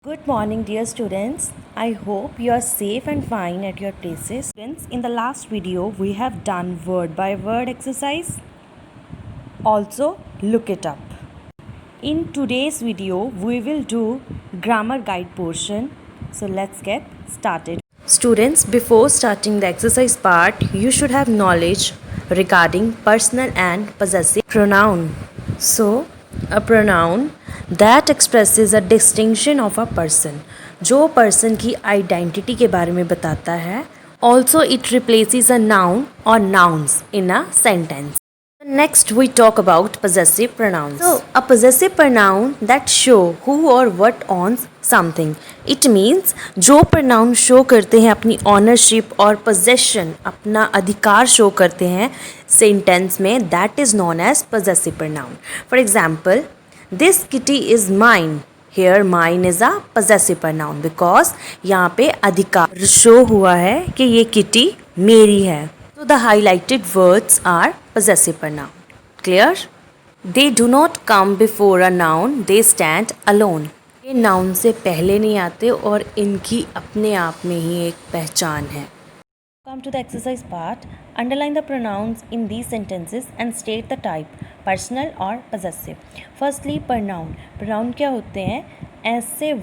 Good morning, dear students. I hope you are safe and fine at your places. Students, in the last video, we have done word by word exercise. Also, look it up. In today's video, we will do grammar guide portion. So let's get started. Students, before starting the exercise part, you should have knowledge regarding personal and possessive pronoun. So, a pronoun that expresses a distinction of a person, जो person की identity के बारे में बताता है. Also, it replaces a noun or nouns in a sentence. Next, we talk about possessive pronouns. So, a possessive pronoun that show who or what owns something. It means जो pronoun show करते हैं अपनी ownership और possession, अपना अधिकार show करते हैं sentence में, that is known as possessive pronoun. For example, this kitty is mine. Here mine is a possessive pronoun because यहाँ पे अधिकार show हुआ है कि ये kitty मेरी है. So the highlighted words are possessive pronoun. Clear? They do not come before a noun, they stand alone. ये noun से पहले नहीं आते और इनकी अपने आप में ही एक पहचान है. Come to the exercise part. Underline the pronouns in these sentences and state the type, personal or possessive. Firstly, pronoun. Pronoun क्या होते हैं? ऐसे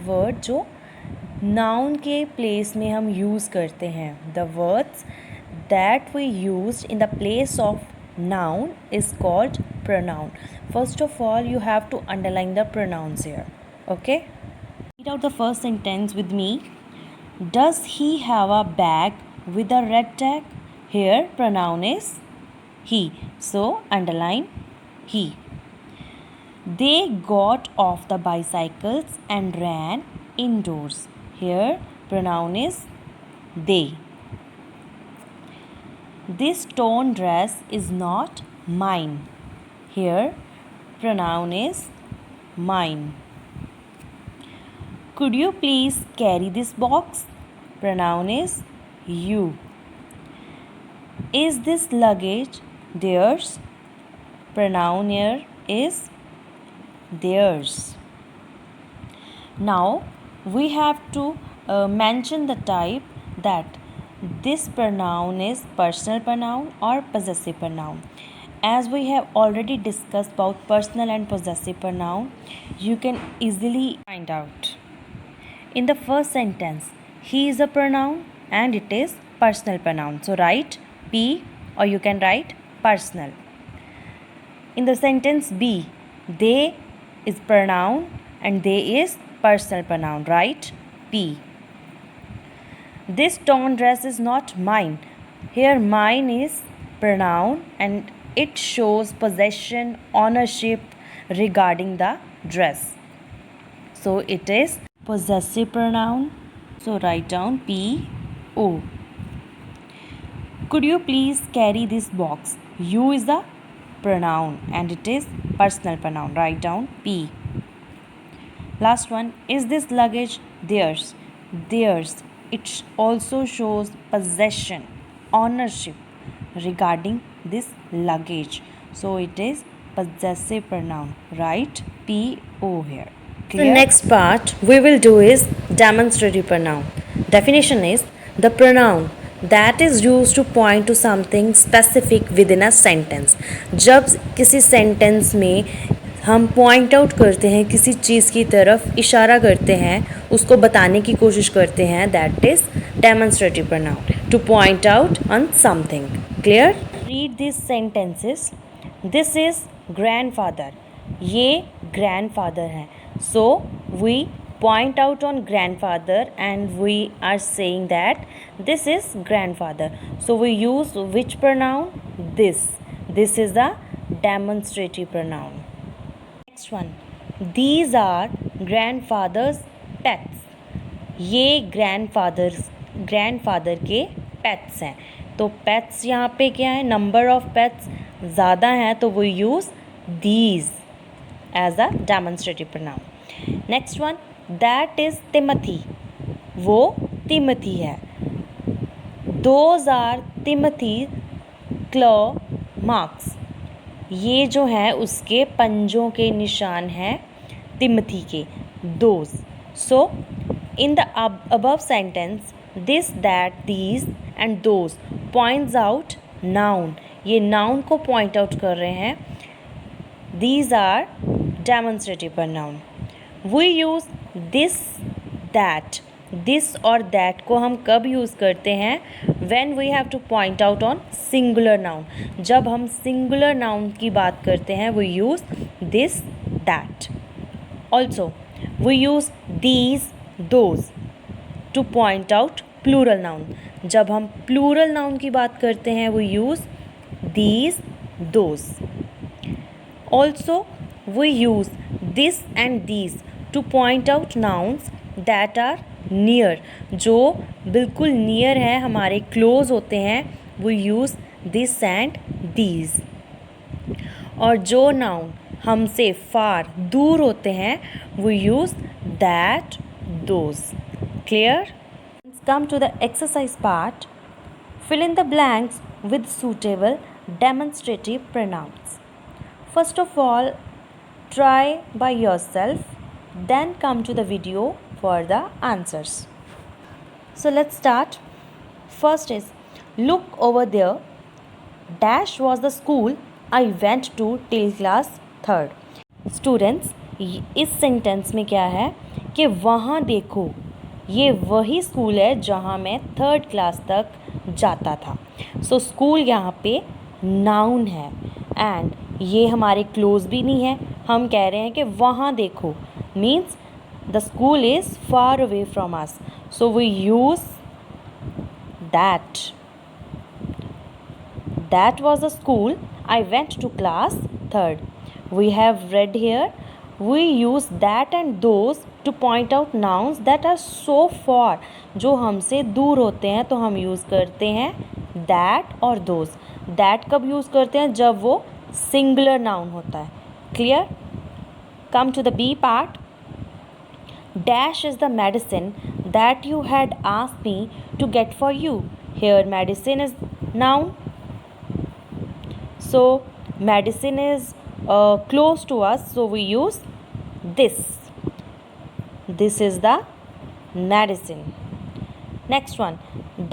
word जो noun के place में हम use करते हैं. The words that we used in the place of noun is called pronoun. First of all, you have to underline the pronouns here. Okay? Read out the first sentence with me. Does he have a bag with a red tag? Here pronoun is he. So underline he. They got off the bicycles and ran indoors. Here pronoun is they. This torn dress is not mine. Here pronoun is mine. Could you please carry this box? Pronoun is you. Is this luggage theirs? Pronoun here is theirs. Now we have to mention the type that this pronoun is personal pronoun or possessive pronoun. As we have already discussed about personal and possessive pronoun, you can easily find out. In the first sentence, he is a pronoun and it is personal pronoun. So write P or you can write personal. In the sentence B, they is pronoun and they is personal pronoun. Write P. This torn dress is not mine. Here mine is pronoun and it shows possession, ownership regarding the dress. So it is possessive pronoun. So write down P O. Could you please carry this box? You is the pronoun and it is personal pronoun. Write down P. Last one, is this luggage theirs? Theirs. It also shows possession, ownership regarding this luggage. So it is possessive pronoun. Write P-O here. Clear? The next part we will do is demonstrative pronoun. Definition is the pronoun that is used to point to something specific within a sentence. जब किसी sentence में हम point out करते हैं, किसी चीज़ की तरफ इशारा करते हैं, उसको बताने की कोशिश करते हैं, that is demonstrative pronoun. To point out on something. Clear? Read this sentences. This is grandfather. ये ग्रैंडफादर हैं. So we point out on grandfather and we are saying that this is grandfather. So we use which pronoun? This. This is the demonstrative pronoun. Next one, these are grandfather's pets. ये grandfather के pets हैं. तो pets यहाँ पे क्या है? number of pets ज़्यादा हैं तो वो use these as a demonstrative pronoun. Next one, that is Timothy. वो Timothy है. Those are Timothy's claw marks. ये जो है उसके पंजों के निशान हैं तिमथी के. those. So in the above sentence, this, that, these and those points out noun. ये noun को point out कर रहे हैं. These are demonstrative pronoun. We use this, that. This और that को हम कब यूज़ करते हैं? When we have to point out on singular noun. जब हम singular noun की बात करते हैं, we use this, that. Also, we use these, those to point out plural noun. जब हम plural noun की बात करते हैं, we use these, those. Also, we use this and these to point out nouns that are near. जो बिल्कुल near है, हमारे close होते हैं, we use this and these. और जो noun हमसे far, दूर होते हैं, we use that, those. Clear? Let's come to the exercise part. Fill in the blanks with suitable demonstrative pronouns. First of all, try by yourself, then come to the video for the answers. So let's start. First is, look over there. Dash was the school I went to till class 3rd. Students, इस sentence में क्या है कि वहाँ देखो, ये वही school है जहाँ मैं 3rd क्लास तक जाता था. सो स्कूल यहाँ पे नाउन है एंड ये हमारे क्लोज भी नहीं है. हम कह रहे हैं कि वहाँ देखो means the school is far away from us. So we use that. That was the school I went to class 3rd. We have read here. We use that and those to point out nouns that are so far. जो हमसे दूर होते हैं तो हम use करते हैं that और दोज. दैट कब यूज़ करते हैं? जब वो सिंगुलर नाउन होता है. Clear? Come to the B part. Dash is the medicine that you had asked me to get for you. Here medicine is noun. So medicine is close to us, so we use this. This is the medicine. Next one,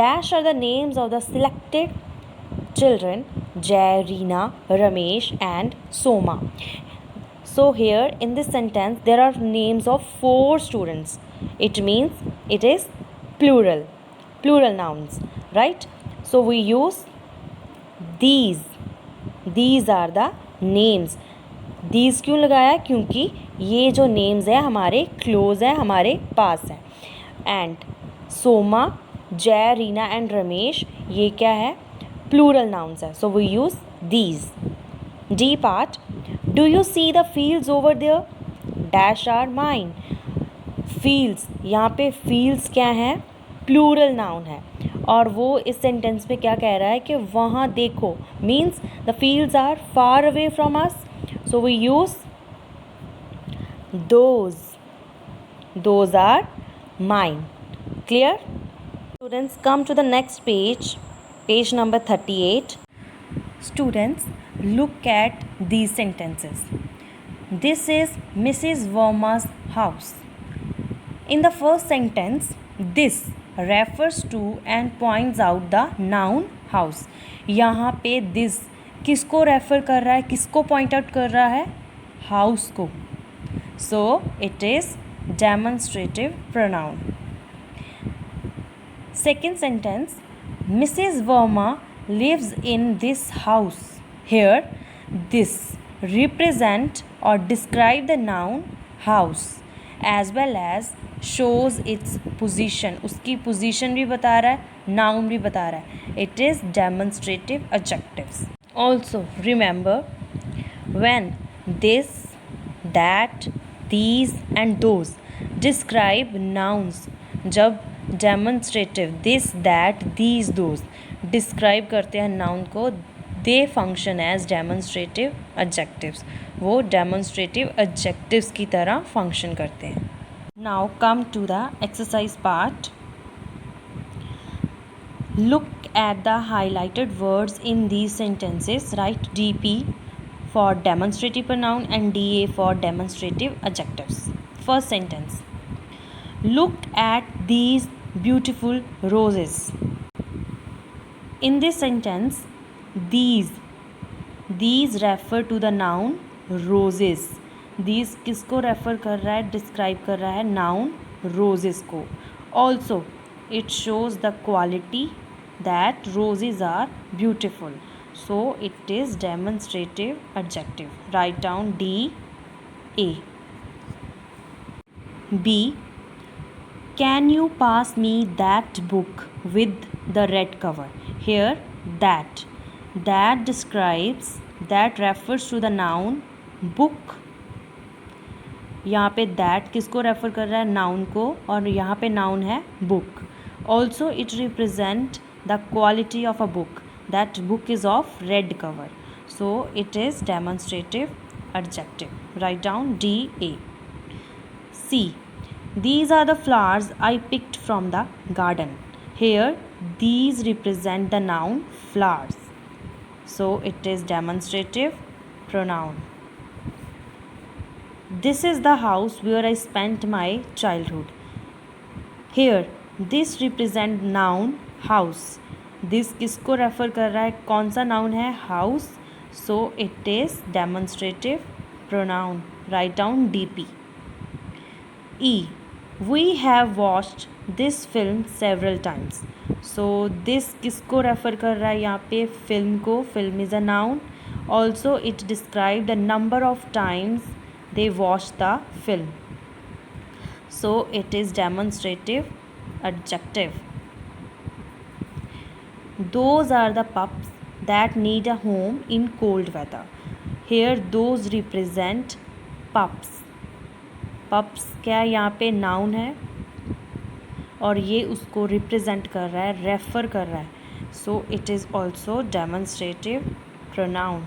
dash are the names of the selected children: Jay, Reena, Ramesh and Soma. So here in this sentence there are names of 4 students. It means it is plural nouns, right? So we use these. These are the names. These क्यों लगाया? क्योंकि ये जो names है हमारे close है, हमारे पास है. एंड सोमा, जय, रीना एंड रमेश ये क्या है? प्लूरल नाउन्स है. So we use these. D part. Do you see the fields over there? Dash are mine. Fields, यहाँ पे फील्ड्स क्या है? प्लूरल नाउन है. और वो इस सेंटेंस में क्या कह रहा है कि वहाँ देखो means the fields are far away from us. So we use those. Those are mine. Clear? Students, come to the next page, page number 38. Students, look at these sentences. This is Mrs Verma's house. In the first sentence, this refers to and points out the noun house. यहाँ पे this किसको refer कर रहा है, किसको point out कर रहा है? हाउस को. So it is demonstrative pronoun. Second sentence, Mrs Verma lives in this house. Here this represent और describe the noun house as well as shows its position. उसकी position भी बता रहा है, noun भी बता रहा है. It is demonstrative adjectives. Also remember, when this, that, these and those describe nouns, जब demonstrative this, that, these, those describe करते हैं noun को, they function as demonstrative adjectives. वो demonstrative adjectives की तरह function करते हैं. Now come to the exercise part. Look at the highlighted words in these sentences. Write DP for demonstrative pronoun and DA for demonstrative adjectives. first sentence. Look at these beautiful roses. In this sentence, these refer to the noun roses. These किसको refer कर रहा है, describe कर रहा है noun roses को. Also, it shows the quality that roses are beautiful. So it is demonstrative adjective. Write down D, A. B. Can you pass me that book with the red cover? Here, that describes, that refers to the noun book. यहाँ पे that किसको refer कर रहा है, noun को, और यहाँ पे नाउन है book. Also it represent the quality of a book. That book is of red cover. So it is demonstrative adjective. Write down D, A. C. These are the flowers I picked from the garden. Here, these represent the noun flowers. So it is demonstrative pronoun. This is the house where I spent my childhood. Here, this represent noun house. This किसको refer कर रहा है, कौन सा noun है, house. So it is demonstrative pronoun. Write down DP. E. We have watched this film several times. So this किसको refer कर रहा है, यहाँ पे फिल्म को. Film is a noun. Also it describes the number of times they watched the film. So it is demonstrative adjective. Those are the pups that need a home in cold weather. Here those represent pups. Pups क्या यहाँ पे noun है और ये उसको represent कर रहा है, refer कर रहा है. So it is also demonstrative pronoun.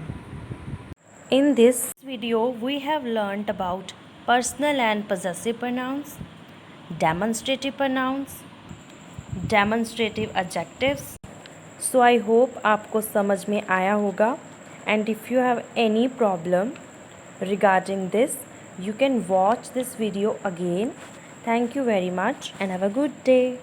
In this video we have learnt about personal and possessive pronouns, demonstrative pronouns, demonstrative adjectives. So I hope आपको समझ में आया होगा. And if you have any problem regarding this, you can watch this video again. Thank you very much and have a good day.